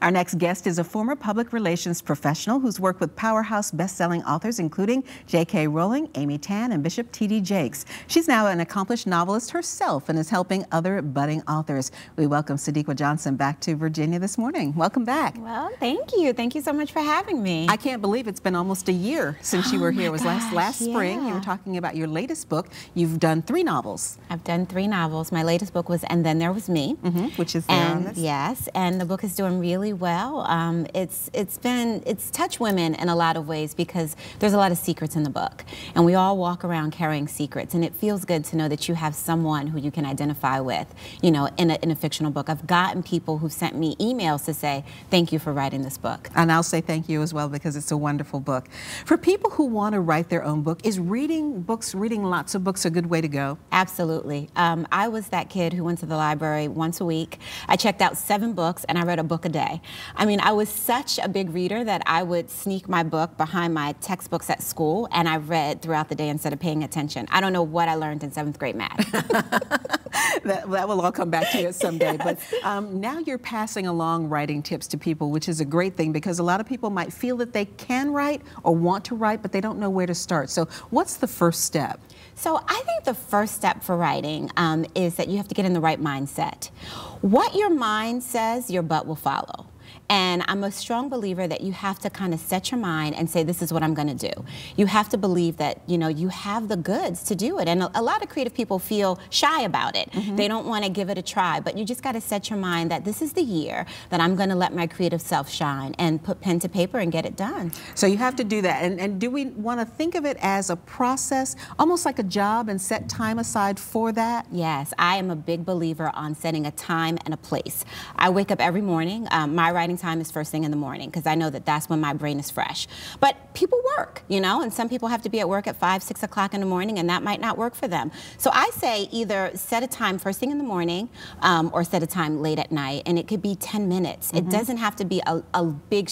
Our next guest is a former public relations professional who's worked with powerhouse best-selling authors including J.K. Rowling, Amy Tan, and Bishop T.D. Jakes. She's now an accomplished novelist herself and is helping other budding authors. We welcome Sadiqa Johnson back to Virginia this morning. Welcome back. Well, thank you. Thank you so much for having me. I can't believe it's been almost a year since you were here. It was last spring. You were talking about your latest book. You've done 3 novels. I've done 3 novels. My latest book was And Then There Was Me. Which is there on this. Yes, and the book is doing really well. It's touched women in a lot of ways because there's a lot of secrets in the book. And we all walk around carrying secrets, and it feels good to know that you have someone who you can identify with, you know, in a fictional book. I've gotten people who sent me emails to say, thank you for writing this book. And I'll say thank you as well because it's a wonderful book. For people who want to write their own book, is reading lots of books a good way to go? Absolutely. I was that kid who went to the library once a week. I checked out 7 books and I read a book a day. I mean, I was such a big reader that I would sneak my book behind my textbooks at school and I read throughout the day instead of paying attention. I don't know what I learned in 7th grade math. that will all come back to you someday. But now you're passing along writing tips to people, which is a great thing because a lot of people might feel that they can write or want to write, but they don't know where to start. So what's the first step? So I think the first step for writing is that you have to get in the right mindset. What your mind says, your butt will follow. And I'm a strong believer that you have to kind of set your mind and say, this is what I'm going to do. You have to believe that, you know, you have the goods to do it. And a lot of creative people feel shy about it. They don't want to give it a try. But you just got to set your mind that this is the year that I'm going to let my creative self shine and put pen to paper and get it done. So you have to do that. And do we want to think of it as a process, almost like a job, and set time aside for that? Yes, I am a big believer on setting a time and a place. I wake up every morning. My writing time is first thing in the morning because I know that that's when my brain is fresh. But people work, you know, and some people have to be at work at 5, 6 o'clock in the morning, and that might not work for them. So I say either set a time first thing in the morning or set a time late at night, and it could be 10 minutes. It doesn't have to be a big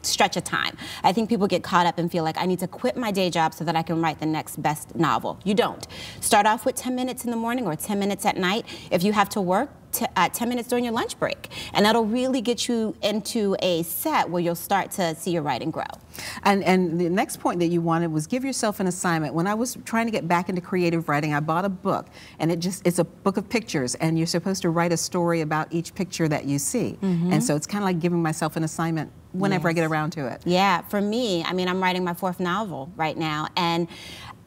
stretch of time. I think people get caught up and feel like I need to quit my day job so that I can write the next best novel. You don't. Start off with 10 minutes in the morning or 10 minutes at night. If you have to work, 10 minutes during your lunch break. And that'll really get you into a set where you'll start to see your writing grow. And the next point that you wanted was give yourself an assignment. When I was trying to get back into creative writing, I bought a book, and it's a book of pictures, and you're supposed to write a story about each picture that you see. And so it's kind of like giving myself an assignment whenever I get around to it. Yeah, for me, I mean, I'm writing my 4th novel right now, and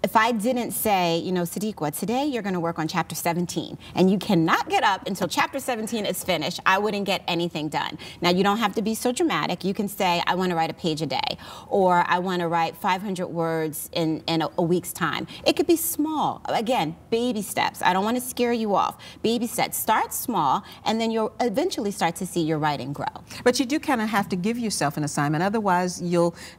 if I didn't say, you know, Sadiqa, today you're going to work on chapter 17, and you cannot get up until chapter 17 is finished, I wouldn't get anything done. Now, you don't have to be so dramatic. You can say, I want to write a page a day, or I want to write 500 words in a week's time. It could be small. Again, baby steps. I don't want to scare you off. Baby steps. Start small, and then you'll eventually start to see your writing grow. But you do kind of have to give yourself an assignment. Otherwise,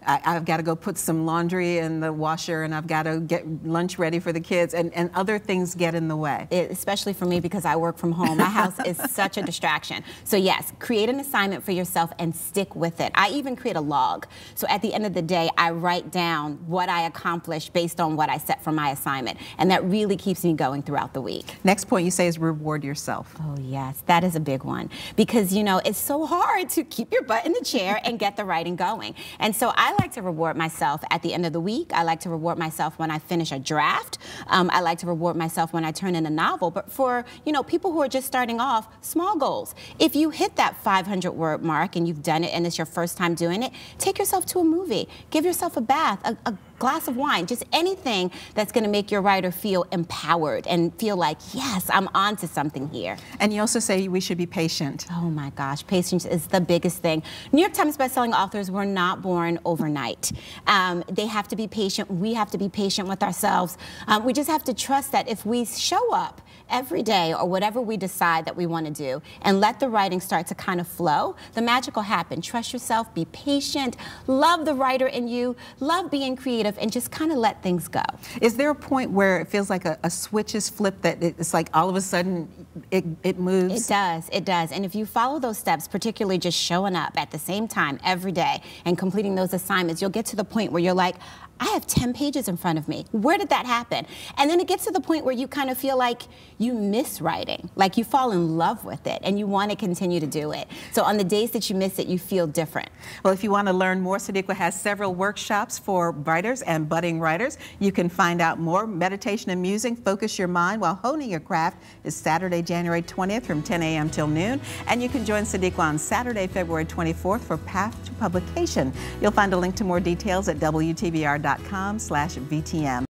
I've got to go put some laundry in the washer, and I've got to get lunch ready for the kids, and other things get in the way. Especially for me because I work from home. My house is such a distraction. So yes, create an assignment for yourself and stick with it. I even create a log. So at the end of the day, I write down what I accomplished based on what I set for my assignment. And that really keeps me going throughout the week. Next point you say is reward yourself. Oh yes, that is a big one. Because, you know, it's so hard to keep your butt in the chair and get the writing going. And so I like to reward myself at the end of the week. I like to reward myself when I finish a draft. I like to reward myself when I turn in a novel. But for, you know, people who are just starting off, small goals. If you hit that 500-word mark and you've done it and it's your first time doing it, take yourself to a movie. Give yourself a bath, a glass of wine, just anything that's going to make your writer feel empowered and feel like, yes, I'm on to something here. And you also say we should be patient. Oh my gosh, patience is the biggest thing. New York Times bestselling authors were not born overnight. They have to be patient. We have to be patient with ourselves. We just have to trust that if we show up every day or whatever we decide that we want to do and let the writing start to kind of flow, the magic will happen. Trust yourself, be patient, love the writer in you, love being creative, and just kind of let things go. Is there a point where it feels like a switch is flipped, that it's like all of a sudden it moves? It does. And if you follow those steps, particularly just showing up at the same time every day and completing those assignments, you'll get to the point where you're like, I have 10 pages in front of me. Where did that happen? And then it gets to the point where you kind of feel like you miss writing, like you fall in love with it and you want to continue to do it. So on the days that you miss it, you feel different. Well, if you want to learn more, Sadiqa has several workshops for writers and budding writers. You can find out more. Meditation and Musing, Focus Your Mind While Honing Your Craft is Saturday, January 20th from 10 a.m. till noon. And you can join Sadiqa on Saturday, February 24th for Path to Publication. You'll find a link to more details at WTBR.com/VTM.